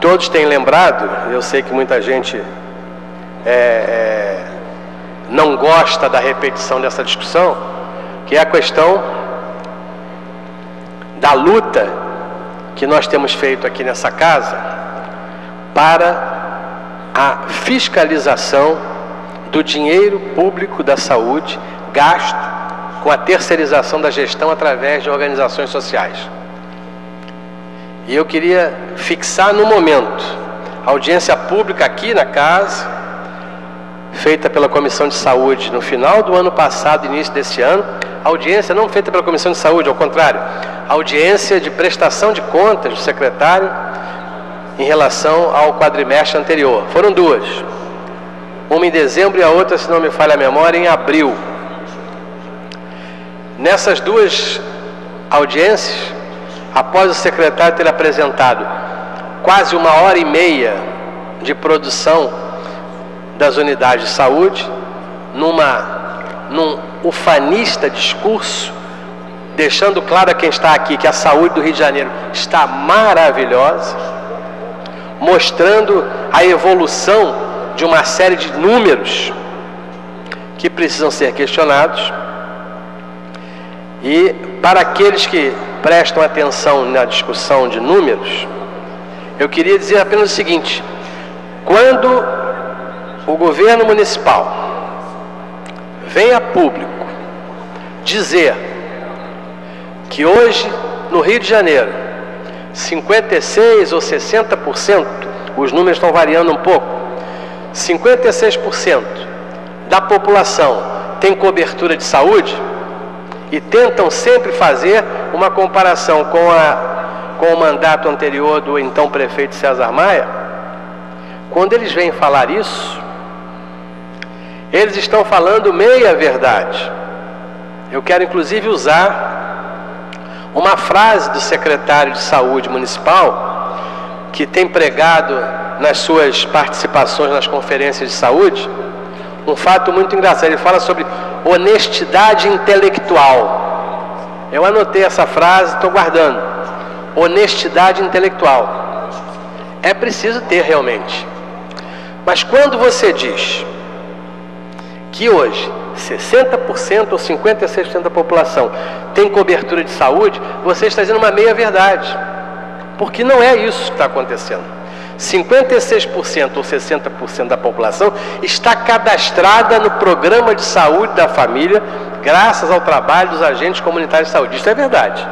todos têm lembrado, eu sei que muita gente não gosta da repetição dessa discussão, que é a questão da luta que nós temos feito aqui nessa casa para a fiscalização do dinheiro público da saúde gasto com a terceirização da gestão através de organizações sociais. E eu queria fixar no momento a audiência pública aqui na casa, feita pela Comissão de Saúde no final do ano passado, início desse ano, audiência não feita pela Comissão de Saúde, ao contrário, audiência de prestação de contas do secretário em relação ao quadrimestre anterior. Foram duas, uma em dezembro e a outra, se não me falha a memória, em abril. Nessas duas audiências, após o secretário ter apresentado quase 1h30 de produção das unidades de saúde, num ufanista discurso, deixando claro a quem está aqui que a saúde do Rio de Janeiro está maravilhosa, mostrando a evolução de uma série de números que precisam ser questionados. E para aqueles que prestam atenção na discussão de números, eu queria dizer apenas o seguinte: quando o governo municipal vem a público dizer que hoje no Rio de Janeiro 56% ou 60%, os números estão variando um pouco, 56% da população tem cobertura de saúde, e tentam sempre fazer uma comparação com o mandato anterior do então prefeito César Maia, quando eles vêm falar isso, eles estão falando meia verdade. Eu quero inclusive usar uma frase do secretário de Saúde Municipal, que tem pregado nas suas participações nas conferências de saúde, um fato muito engraçado. Ele fala sobre honestidade intelectual. Eu anotei essa frase, estou guardando. Honestidade intelectual. É preciso ter realmente. Mas quando você diz que hoje 60% ou 56% da população tem cobertura de saúde, você está dizendo uma meia-verdade. Porque não é isso que está acontecendo. 56% ou 60% da população está cadastrada no programa de saúde da família, graças ao trabalho dos agentes comunitários de saúde. Isso é verdade.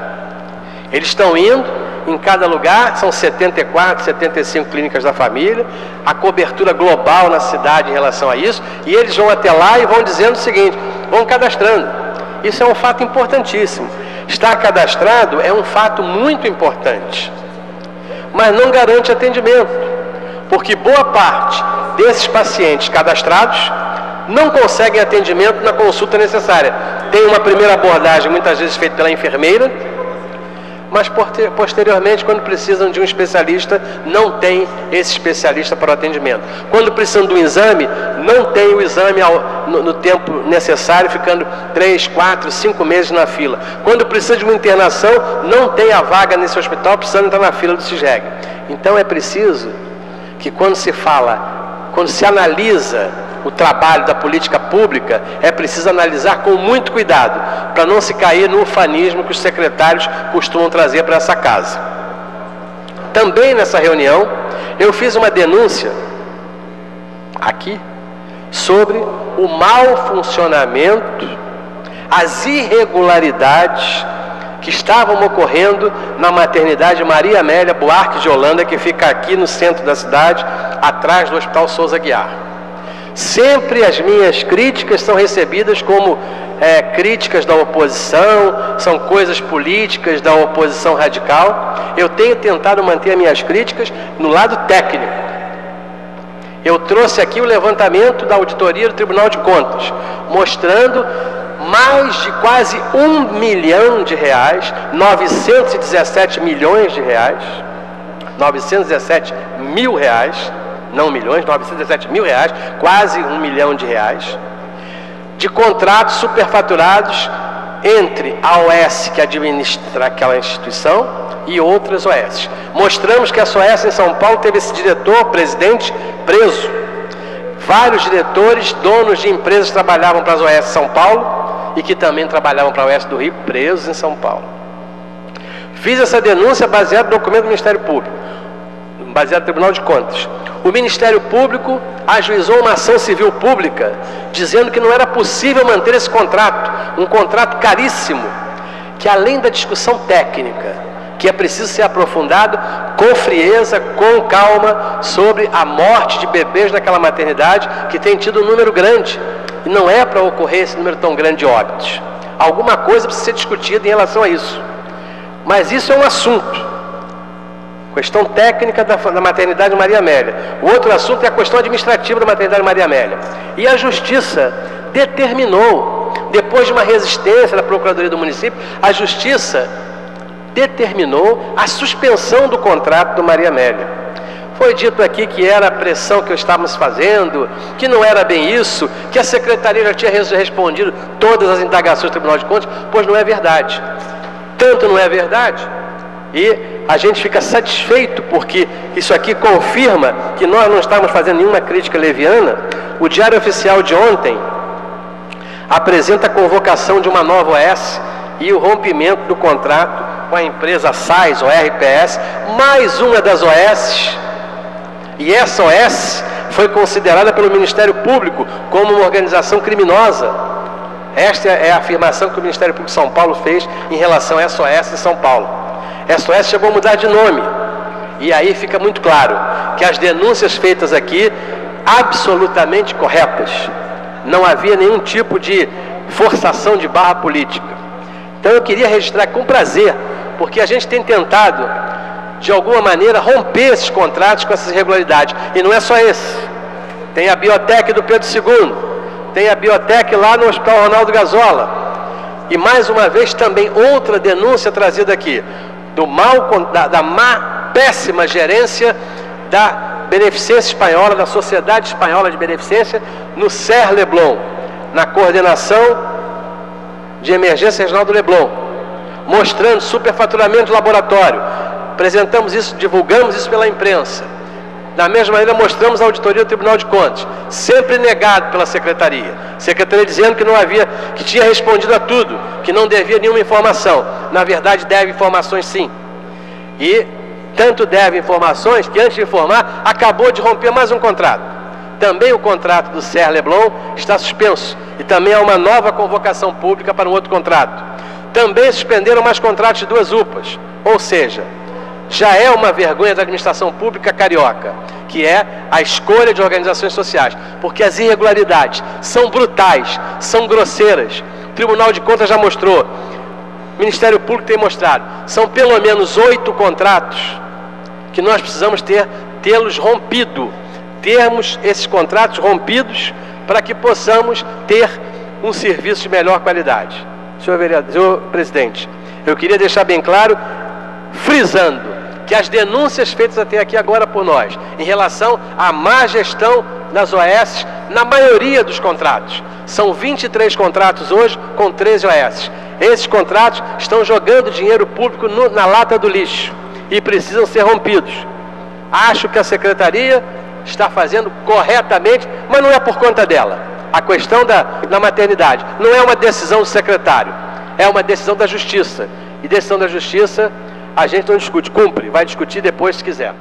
Eles estão indo em cada lugar, são 74, 75 clínicas da família, a cobertura global na cidade em relação a isso, e eles vão até lá e vão dizendo o seguinte, vão cadastrando. Isso é um fato importantíssimo. Estar cadastrado é um fato muito importante, mas não garante atendimento, porque boa parte desses pacientes cadastrados não conseguem atendimento na consulta necessária. Tem uma primeira abordagem, muitas vezes feita pela enfermeira, mas posteriormente, quando precisam de um especialista, não tem esse especialista para o atendimento. Quando precisam de um exame, não tem o exame no tempo necessário, ficando 3, 4, 5 meses na fila. Quando precisa de uma internação, não tem a vaga nesse hospital, precisando entrar na fila do CISREG. Então é preciso que quando se analisa o trabalho da política pública, é preciso analisar com muito cuidado, para não se cair no ufanismo que os secretários costumam trazer para essa casa. Também nessa reunião, eu fiz uma denúncia aqui sobre o mau funcionamento, as irregularidades que estavam ocorrendo na maternidade Maria Amélia Buarque de Holanda, que fica aqui no centro da cidade, atrás do Hospital Souza Aguiar. Sempre as minhas críticas são recebidas como críticas da oposição, são coisas políticas da oposição radical. Eu tenho tentado manter as minhas críticas no lado técnico. Eu trouxe aqui o levantamento da auditoria do Tribunal de Contas, mostrando mais de quase R$1 milhão, 917 milhões de reais, 917 mil reais, não milhões, 917 mil reais, quase R$1 milhão, de contratos superfaturados entre a OS, que administra aquela instituição, e outras OS. Mostramos que essa OS em São Paulo teve esse diretor, presidente, preso. Vários diretores, donos de empresas que trabalhavam para as OS de São Paulo e que também trabalhavam para a OS do Rio, presos em São Paulo. Fiz essa denúncia baseada no documento do Ministério Público, baseado no Tribunal de Contas. O Ministério Público ajuizou uma ação civil pública dizendo que não era possível manter esse contrato, um contrato caríssimo, que além da discussão técnica, que é preciso ser aprofundado com frieza, com calma, sobre a morte de bebês naquela maternidade, que tem tido um número grande, e não é para ocorrer esse número tão grande de óbitos. Alguma coisa precisa ser discutida em relação a isso. Mas isso é um assunto. Questão técnica da maternidade Maria Amélia. O outro assunto é a questão administrativa da maternidade Maria Amélia. E a Justiça determinou, depois de uma resistência da Procuradoria do município, a Justiça determinou a suspensão do contrato do Maria Amélia. Foi dito aqui que era a pressão que estávamos fazendo, que não era bem isso, que a Secretaria já tinha respondido todas as indagações do Tribunal de Contas, pois não é verdade. Tanto não é verdade, e a gente fica satisfeito porque isso aqui confirma que nós não estamos fazendo nenhuma crítica leviana. O Diário Oficial de ontem apresenta a convocação de uma nova OS e o rompimento do contrato com a empresa SAIS, ou RPS, mais uma das OS, e essa OS foi considerada pelo Ministério Público como uma organização criminosa. Esta é a afirmação que o Ministério Público de São Paulo fez em relação a essa OS de São Paulo. Essa OS chegou a mudar de nome. E aí fica muito claro que as denúncias feitas aqui, absolutamente corretas. Não havia nenhum tipo de forçação de barra política. Então eu queria registrar com prazer, porque a gente tem tentado, de alguma maneira, romper esses contratos com essas irregularidades. E não é só esse. Tem a Biotec do Pedro II, tem a Biotec lá no Hospital Ronaldo Gazola. E mais uma vez também outra denúncia trazida aqui, da péssima gerência da Beneficência Espanhola, da Sociedade Espanhola de Beneficência, no SER Leblon, na coordenação de emergência Reginaldo Leblon, mostrando superfaturamento de laboratório. Apresentamos isso, divulgamos isso pela imprensa. Da mesma maneira, mostramos a auditoria do Tribunal de Contas, sempre negado pela Secretaria. Secretaria dizendo que não havia, que tinha respondido a tudo, que não devia nenhuma informação. Na verdade, deve informações sim. E tanto deve informações que, antes de informar, acabou de romper mais um contrato. Também o contrato do SER Leblon está suspenso. E também há uma nova convocação pública para um outro contrato. Também suspenderam mais contratos de 2 UPAs. Ou seja, já é uma vergonha da administração pública carioca, que é a escolha de organizações sociais, porque as irregularidades são brutais, são grosseiras. O Tribunal de Contas já mostrou, o Ministério Público tem mostrado, são pelo menos 8 contratos que nós precisamos tê-los rompido, termos esses contratos rompidos para que possamos ter um serviço de melhor qualidade. Senhor presidente, eu queria deixar bem claro, frisando, que as denúncias feitas até aqui agora por nós, em relação à má gestão das OS, na maioria dos contratos, são 23 contratos hoje com 13 OS. Esses contratos estão jogando dinheiro público na lata do lixo e precisam ser rompidos. Acho que a Secretaria está fazendo corretamente, mas não é por conta dela. A questão da maternidade não é uma decisão do secretário, é uma decisão da Justiça. E decisão da Justiça a gente não discute, cumpre, vai discutir depois se quiser.